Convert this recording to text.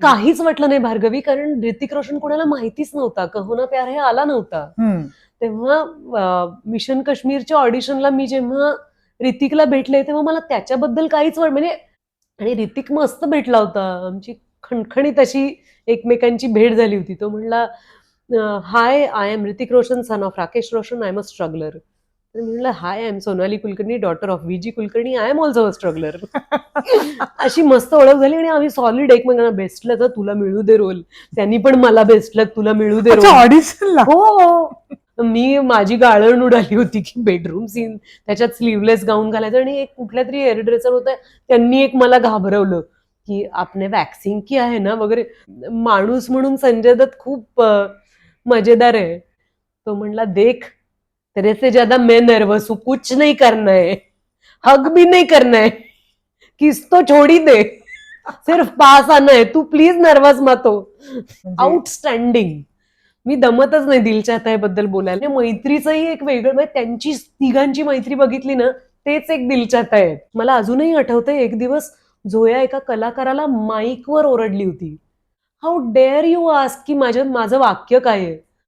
काहीच वाटलं नाही भार्गवी, कारण ऋतिक रोशन कोणाला माहितीच नव्हता, कहो ना प्यार है आला नव्हता. तेव्हा मिशन काश्मीरच्या ऑडिशनला मी जेव्हा ऋतिकला भेटले तेव्हा मला त्याच्याबद्दल काहीच म्हणजे, आणि ऋतिक मस्त भेटला होता, आमची खणखणीत अशी एकमेकांची भेट झाली होती. तो म्हणला, hi, I am Hrithik Roshan, son of Rakesh Roshan, I am a struggler. तर म्हणलं, hi, I am Sonali Kulkarni, daughter of V G Kulkarni, I am also a struggler. अशी मस्त ओळख झाली आणि आम्ही सॉलिड एकमेकांना, बेस्ट लक तुला मिळू दे रोल, त्यांनी पण मला बेस्ट लक तुला मिळू दे रोल. ऑडिशनला हो, मी माझी गाळण उडाली होती की बेडरूम सीन, त्याच्यात स्लीवलेस गाऊन घालायचं, आणि एक कुठल्या तरी हेअर ड्रेसर होतं, त्यांनी एक मला घाबरवलं की आपने वॅक्सिंग की आहे ना वगैरे. माणूस म्हणून संजय दत्त खूप मजेदार आहे. तो म्हणला, देख तेरे से ज्यादा मैं नर्वस हूं, कुछ नहीं करना है, हग भी नहीं करना है, किस तो छोड़ी दे, सिर्फ पास आना है, तू प्लीज नर्वस मत हो. आउटस्टँडिंग. मी दमतच नाही दिल चाहता है बद्दल बोलायला. मैत्रीचंही एक वेगळं, म्हणजे त्यांची तिघांची मैत्री बघितली ना, तेच एक दिल चाहता है. मला अजूनही आठवतंय, एक दिवस झोया एका कलाकाराला माईकवर ओरडली होती, हाऊ डेअर यू आस्क की माझं वाक्य काय आहे.